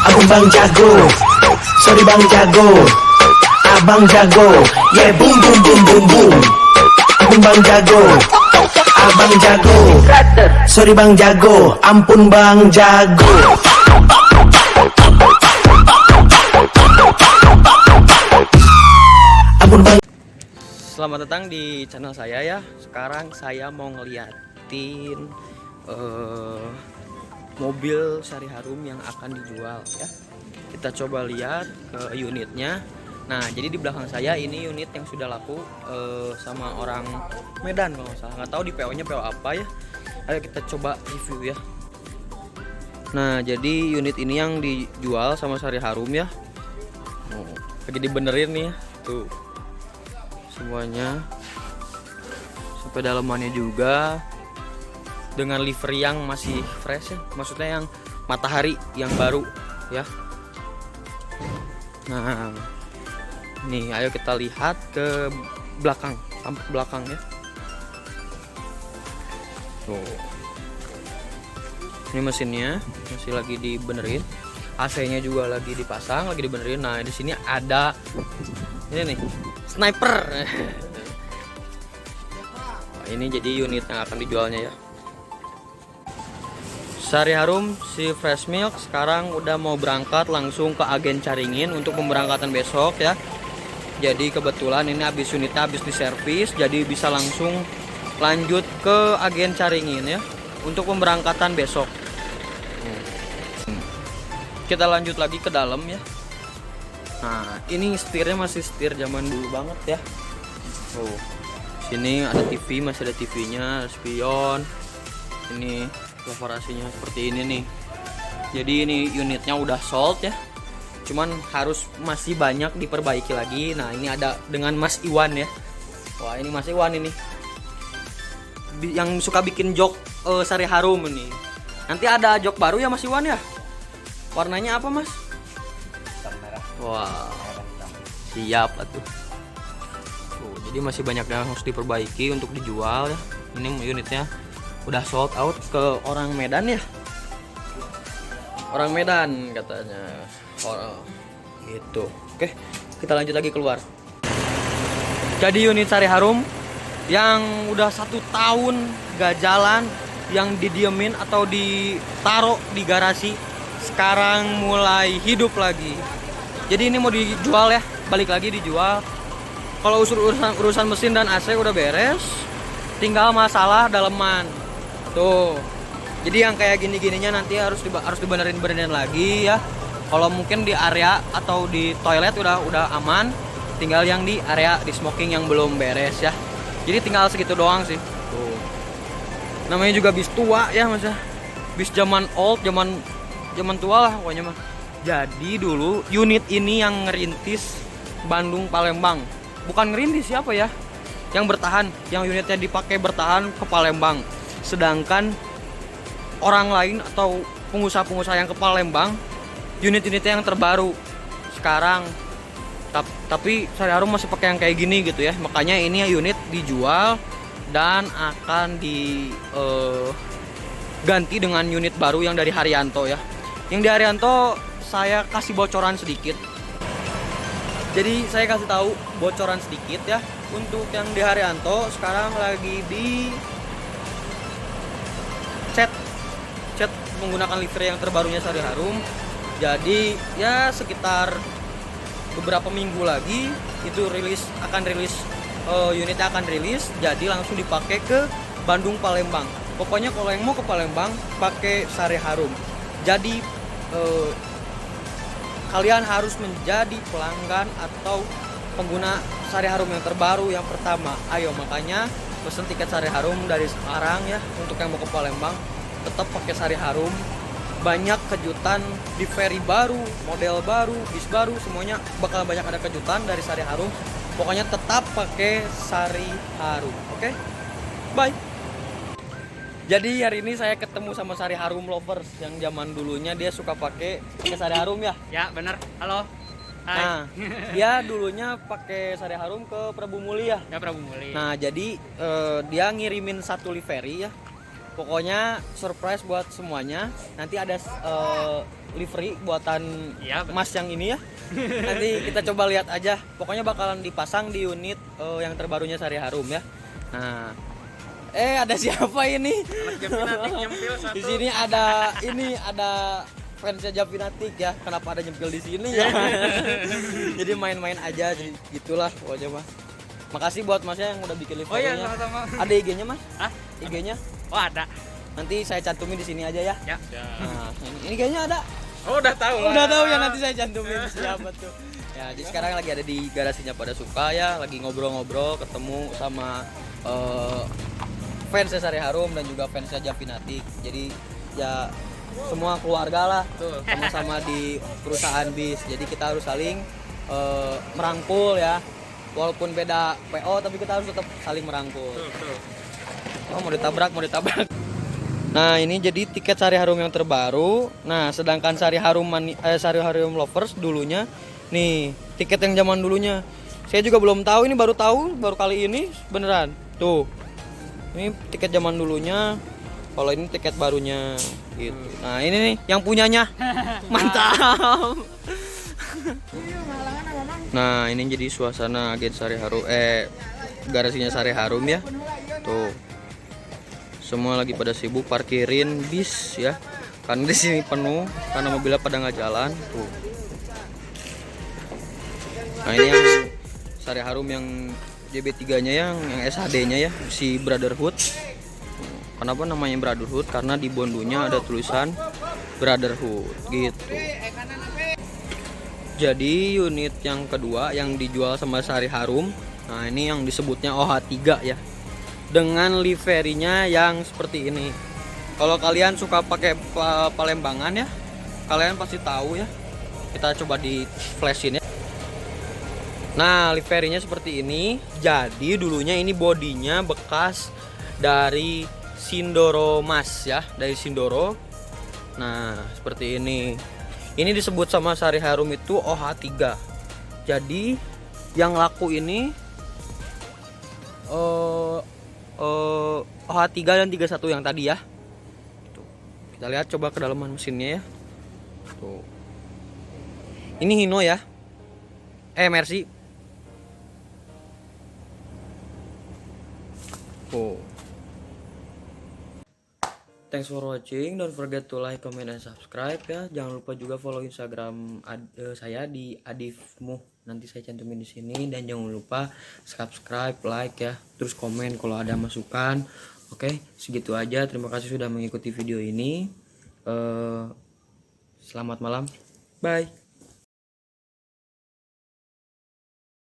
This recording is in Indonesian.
Abang bang jago, sorry bang jago, abang jago, yeah boom boom boom boom boom. Abang bang jago, abang jago, sorry bang jago, ampun bang jago. Ampun bang. Selamat datang di channel saya ya. Sekarang saya mau ngeliatin mobil Sari Harum yang akan dijual ya. Kita coba lihat ke unitnya. Nah, jadi di belakang saya ini unit yang sudah laku sama orang Medan kalau nggak salah. Nggak tahu di PO-nya PO apa ya. Ayo kita coba review ya. Nah, jadi unit ini yang dijual sama Sari Harum ya. Lagi dibenerin nih ya. Tuh. Semuanya sampai dalamannya juga dengan livery yang masih fresh ya, maksudnya yang matahari yang baru ya. Nah, nih ayo kita lihat ke belakang, tampak belakang ya. Tuh, ini mesinnya masih lagi dibenerin, AC-nya juga lagi dipasang, lagi dibenerin. Nah, di sini ada ini nih, sniper. Nah, ini jadi unit yang akan dijualnya ya. Sari Harum si Fresh Milk sekarang udah mau berangkat langsung ke agen Caringin untuk pemberangkatan besok ya. Jadi kebetulan ini unitnya habis diservis, jadi bisa langsung lanjut ke agen Caringin ya untuk pemberangkatan besok. Kita lanjut lagi ke dalam ya. Nah, ini setirnya masih setir zaman dulu banget ya. Oh, sini ada TV, masih ada TV-nya, spion. Ini perforasinya seperti ini nih. Jadi ini unitnya udah sold ya. Cuman harus masih banyak diperbaiki lagi. Nah, ini ada dengan Mas Iwan ya. Wah, ini Mas Iwan ini. Yang suka bikin jok Sari Harum ini. Nanti ada jok baru ya Mas Iwan ya. Warnanya apa, Mas? Wah, siap atuh. Jadi masih banyak yang harus diperbaiki untuk dijual ya. Ini unitnya udah sold out ke orang Medan ya. Orang Medan katanya. Oh, gitu. Oke, kita lanjut lagi keluar. Jadi unit Sari Harum yang udah 1 tahun gak jalan, yang didiemin atau ditaruh di garasi, sekarang mulai hidup lagi. Jadi ini mau dijual ya, balik lagi dijual. Kalau urusan mesin dan AC udah beres, tinggal masalah daleman. Tuh. Jadi yang kayak gini-gininya nanti harus dibenerin lagi ya. Kalau mungkin di area atau di toilet udah aman, tinggal yang di area di smoking yang belum beres ya. Jadi tinggal segitu doang sih. Tuh. Namanya juga bis tua ya Mas ya. Bis zaman old, zaman tua lah pokoknya mah. Jadi dulu unit ini yang ngerintis Bandung Palembang. Bukan ngerintis siapa ya? Yang bertahan, yang unitnya dipakai bertahan ke Palembang. Sedangkan orang lain atau pengusaha-pengusaha yang ke Palembang, unit-unitnya yang terbaru. Sekarang tapi Sari Harum masih pakai yang kayak gini gitu ya. Makanya ini unit dijual dan akan diganti dengan unit baru yang dari Haryanto ya. Yang di Haryanto saya kasih bocoran sedikit. Jadi saya kasih tahu bocoran sedikit ya. Untuk yang di Haryanto sekarang lagi di cat menggunakan livery yang terbarunya Sari Harum. Jadi ya sekitar beberapa minggu lagi itu unitnya akan rilis. Jadi langsung dipakai ke Bandung Palembang. Pokoknya kalau yang mau ke Palembang pakai Sari Harum. Jadi kalian harus menjadi pelanggan atau pengguna Sari Harum yang terbaru yang pertama. Ayo makanya pesen tiket Sari Harum dari sekarang ya. Untuk yang mau ke Palembang tetap pakai Sari Harum. Banyak kejutan di ferry baru, model baru, bis baru, semuanya bakal banyak ada kejutan dari Sari Harum. Pokoknya tetap pakai Sari Harum. Oke? Bye. Jadi hari ini saya ketemu sama Sari Harum lovers yang zaman dulunya dia suka pakai Sari Harum ya. Ya bener. Halo. Hai. Nah, dia dulunya pakai Sari Harum ke Prabu Mulia. Ya Prabu Muli. Nah, jadi dia ngirimin satu livery ya. Pokoknya surprise buat semuanya. Nanti ada livery buatan Iya, betul. Mas yang ini ya. Nanti kita coba lihat aja. Pokoknya bakalan dipasang di unit yang terbarunya Sari Harum ya. Nah, ada siapa ini? Di sini ada fansnya Javinatik ya. Kenapa ada nyempil di sini ya? Jadi main-main aja, jadi gitulah pokoknya mah. Makasih buat Masnya yang udah bikin Oh iya, livery-nya. sama-sama. Ada IG-nya Mas? Hah? IG-nya? Oh ada. Nanti saya cantumin di sini aja ya. Ya. Nah, ini kayaknya ada. Oh udah tahu lah. Udah tahu ya, nanti saya cantumin siapa tuh. Ya, jadi sekarang lagi ada di garasinya pada suka ya, lagi ngobrol-ngobrol, ketemu sama fansnya Sari Harum dan juga fansnya Javinatik. Jadi ya semua keluarga lah, Betul. sama-sama di perusahaan bis. Jadi kita harus saling merangkul ya. Walaupun beda PO tapi kita harus tetap saling merangkul. Betul. Oh, mau ditabrak. Nah, ini jadi tiket Sari Harum yang terbaru. Nah, sedangkan Sari Harum Lovers dulunya nih, tiket yang zaman dulunya. Saya juga belum tahu, ini baru kali ini beneran. Tuh. Ini tiket zaman dulunya. Kalau ini tiket barunya gitu. Nah, ini nih yang punyanya. Mantap. Nah, ini jadi suasana agen Sari Harum garasinya Sari Harum ya. Tuh. Semua lagi pada sibuk parkirin bis ya. Karena di sini penuh karena mobilnya pada nggak jalan. Tuh. Nah, ini yang Sari Harum yang JB3-nya yang SHD-nya ya, si Brotherhood. Kenapa namanya Brotherhood? Karena di bondunya ada tulisan Brotherhood gitu. Jadi unit yang kedua yang dijual sama Sari Harum. Nah, ini yang disebutnya OH3 ya. Dengan liverinya yang seperti ini. Kalau kalian suka pakai Palembangan ya, kalian pasti tahu ya. Kita coba di flashin ya. Nah, liverinya seperti ini. Jadi dulunya ini bodinya bekas dari Sindoro Mas ya, dari Sindoro. Nah, seperti ini. Ini disebut sama Sari Harum itu OH3. Jadi yang laku ini OH3 dan 31 yang tadi ya. Tuh. Kita lihat coba kedalaman mesinnya ya. Tuh. Ini Hino ya. Mercy. Oh. Thanks for watching. Don't forget to like, comment, and subscribe ya. Jangan lupa juga follow Instagram saya di Adifmu. Nanti saya cantumin di sini, dan jangan lupa subscribe, like ya. Terus komen kalau ada masukan. Oke, segitu aja. Terima kasih sudah mengikuti video ini. Selamat malam. Bye.